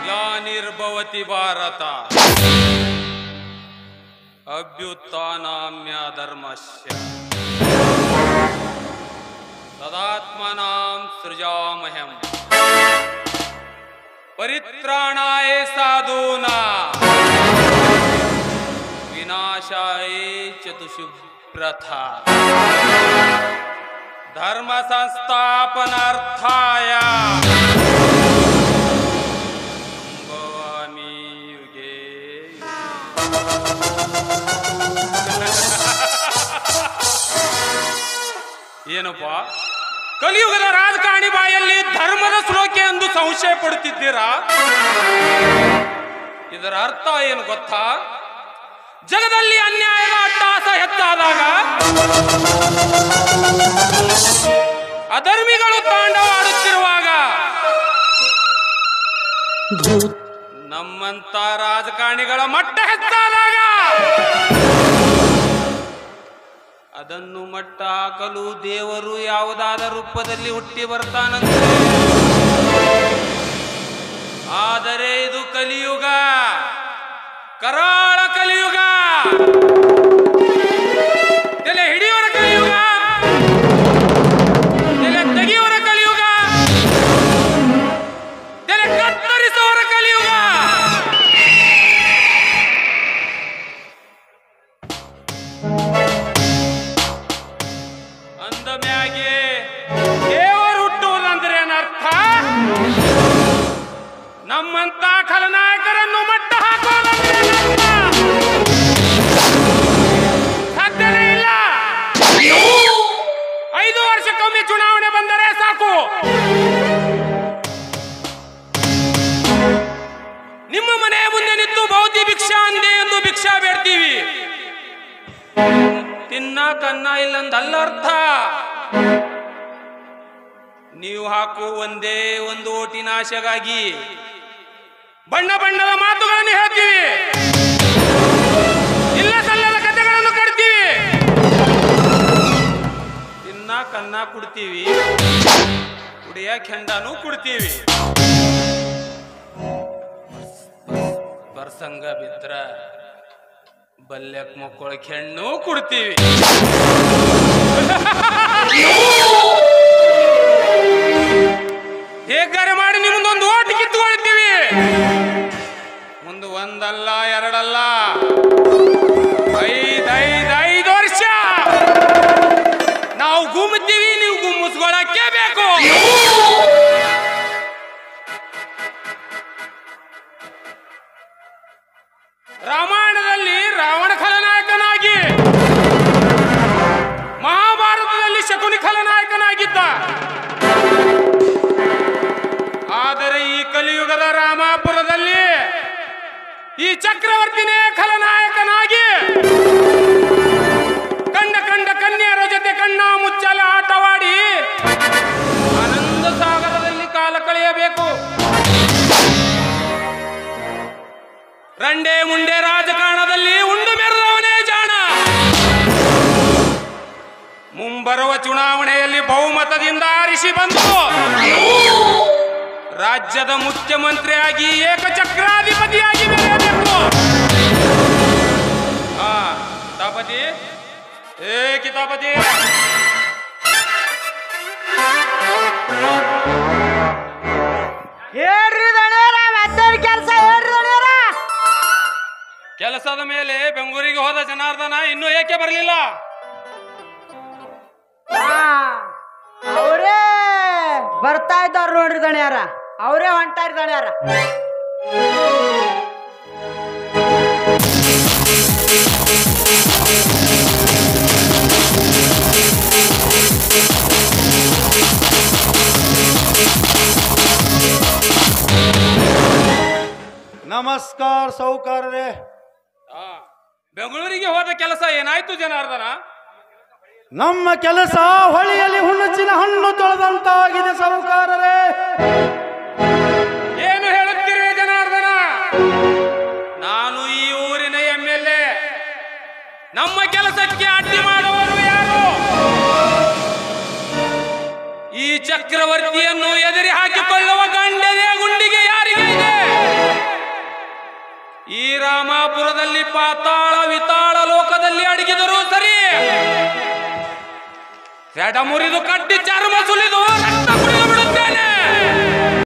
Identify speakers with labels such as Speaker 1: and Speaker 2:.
Speaker 1: ग्लानिर्भवति भारत अभ्युत्थानाम्य धर्मस्य तदात्मनां सृजामह्यं परित्राणाय साधूनां विनाशाय च दुष्प्रथा धर्म संस्थापनार्थाय भवामि युगे ಏನಪ್ಪ ಕಲಿಯುಗದ ರಾಜಕಾರಣಿ ಬಾಯಲ್ಲಿ ಧರ್ಮದ ಶ್ಲೋಕೆ ಎಂದು ಸಂಶಯ ಪಡುತ್ತಿದ್ದೀರಾ? ಇದರ ಅರ್ಥ ಏನು ಗೊತ್ತಾ? ಜಗದಲ್ಲಿ ಅನ್ಯಾಯದ ಅಟ್ಟಹಾಸ ಹೆಚ್ಚಾದಾಗ ಅಧರ್ಮಿಗಳು ತಾಂಡವಾಡುತ್ತಿರುವಾಗ ನಮ್ಮಂತ ರಾಜಕಾರಣಿಗಳ ಮಟ್ಟ ಹೆಚ್ಚಾದಾಗ ಅದನ್ನು ಮಟ್ಟ ಹಾಕಲು ದೇವರು ಯಾವುದಾದ ರೂಪದಲ್ಲಿ ಹುಟ್ಟಿ ಬರ್ತಾನಂತೆ. ಆದರೆ ಇದು ಕಲಿಯುಗ, ಕರಾಳ ಕಲಿಯುಗ, ತಲೆ ಹಿಡಿಯುವರ ಕಲಿಯುಗ, ತಲೆ ತೆಗೆಯುವರ ಕಲಿಯುಗ, ತಲೆ ಕತ್ತರಿಸುವರ ಕಲಿಯುಗ. ಅಂದ ಮ್ಯಾಗೆ ದೇವರು ಹುಟ್ಟುವುದಂದ್ರೆ ಏನರ್ಥ? ನಮ್ಮಂತ ಖಲನಾಯಕರನ್ನು ಮಟ್ಟ ಹಾಕೋದಂದ್ರೆ ಸಾಧ್ಯನೇ ಇಲ್ಲ. 5 ವರ್ಷಕ್ಕೊಮ್ಮೆ ಚುನಾವಣೆ ಬಂದರೆ ಸಾಕು, ನಿಮ್ಮ ಮನೆಯ ಮುಂದೆ ನಿಂತು ಭೌತಿ ಭಿಕ್ಷಾ ಅಂದೆ ಎಂದು ಭಿಕ್ಷಾ ಬೇಡ್ತೀವಿ. ತಿನ್ನ ಕನ್ನ ಇಲ್ಲಂದಲ್ಲ ಅರ್ಥ. ನೀವು ಹಾಕು ಒಂದೇ ಒಂದು ಓಟಿನ ಆಶೆಗಾಗಿ ಬಣ್ಣ ಬಣ್ಣದ ಮಾತುಗಳನ್ನು ಹೇಳ್ತೀವಿ, ಇಲ್ಲ ಸಲ್ಲದ ಕಥೆಗಳನ್ನು ಕಟ್ತೀವಿ, ತಿನ್ನ ಕನ್ನ ಕುಡ್ತೀವಿ, ಕುಡಿಯ ಕೆಂಡನೂ ಕುಡ್ತೀವಿ. ಪ್ರಸಂಗ ಬಿದ್ರ ಬಲ್ಯಕ್ ಮಕ್ಕಳ ಹೆಣ್ಣು ಕುಡ್ತೀವಿ. ಹೇಗಾರೆ ಮಾಡಿ ನಿಮ್ದೊಂದು ಓಟ್ ಕಿತ್ಕೊಳ್ತೀವಿ. ಮುಂದೆ ಒಂದಲ್ಲ ಎರಡಲ್ಲ 5 ವರ್ಷ ನಾವು ಗುಮ್ಮುತ್ತೀವಿ, ನೀವು ಗುಮ್ಮಿಸ್ಕೊಳಕ್ಕೆ ಬೇಕು. ರಾಮಾಯಣದಲ್ಲಿ ರಾವಣ ಖಲನಾಯಕನಾಗಿ, ಮಹಾಭಾರತದಲ್ಲಿ ಶಕುನಿ ಖಲನಾಯಕನಾಗಿದ್ದ. ಆದರೆ ಈ ಕಲಿಯುಗದ ರಾಮಾಪುರದಲ್ಲಿ ಈ ಚಕ್ರವರ್ತಿನೇ ಖಲನಾಯಕನಾಗಿ ಕಂಡ ಕನ್ಯರ ಜೊತೆ ಕಣ್ಣ ಮುಚ್ಚಲ ಆಟವಾಡಿ ಆನಂದ ಸಾಗರದಲ್ಲಿ ಕಾಲ ಕಳೆಯಬೇಕು. ರಂಡೆ ಮುಂಡೆ ರಾಜಕಾರಣದಲ್ಲಿ ಉಂಡು ಮೆರೆದವನೇ ಜಾಣ. ಮುಂಬರುವ ಚುನಾವಣೆಯಲ್ಲಿ ಬಹುಮತದಿಂದ ಆರಿಸಿ ಬಂದು ರಾಜ್ಯದ ಮುಖ್ಯಮಂತ್ರಿಯಾಗಿ ಏಕಚಕ್ರಾಧಿಪತಿಯಾಗಿ ಬೆಳೆಯಬೇಕು. ತಾಪತಿ ಏ ಕಿತಾಪತಿ,
Speaker 2: ಹೇಳ್ರಿ ದಣಿಯರ, ಮತ್ತೇನ್ ಕೆಲಸ ಹೇಳ್ರಿ ದಣಿಯರ?
Speaker 1: ಕೆಲಸದ ಮೇಲೆ ಬೆಂಗಳೂರಿಗೆ ಹೋದ ಜನಾರ್ದನ ಇನ್ನೂ ಏಕೆ ಬರಲಿಲ್ಲ?
Speaker 2: ಅವರೇ ಬರ್ತಾ ಇದ್ದಾರ ನೋಡ್ರಿ ದಣಿಯರ, ಅವರೇ ಹೊಂಟಾರಿ ದಣಿಯರ.
Speaker 3: ನಮಸ್ಕಾರ ಸೌಕಾರರೇ.
Speaker 1: ಬೆಂಗಳೂರಿಗೆ ಹೋದ ಕೆಲಸ ಏನಾಯ್ತು ಜನಾರ್ದನ?
Speaker 3: ನಮ್ಮ ಕೆಲಸ ಹೊಳೆಯಲ್ಲಿ ಹುಣಚಿನ ಹಣ್ಣು ತೊಳೆದಂತಾಗಿದೆ ಸೌಕಾರರೇ.
Speaker 1: ಏನು ಹೇಳುತ್ತೀರಿ ಜನಾರ್ದನ? ನಾನು ಈ ಊರಿನ MLA. ನಮ್ಮ ಕೆಲಸಕ್ಕೆ ಅಡ್ಡಿ ಮಾಡುವವರು ಯಾರು? ಈ ಚಕ್ರವರ್ತಿಯನ್ನು ಎದುರಿ ಹಾಕಿಕೊಳ್ಳುವ ಗಂಡನೇ ಗುಂಡಿಗೆ ಯಾರಿಗೆ ಇದೆ? ಈ ರಾಮಾಪುರದಲ್ಲಿ ಪಾತಾಳ ವಿತಾಳ ಲೋಕದಲ್ಲಿ ಅಡಗಿದರೂ ಸರಿ, ಸೆಡ ಮುರಿದು ಕಟ್ಟಿ ಚರ್ಮ ಸುಲಿದು ರಕ್ತ ಕುಡಿದು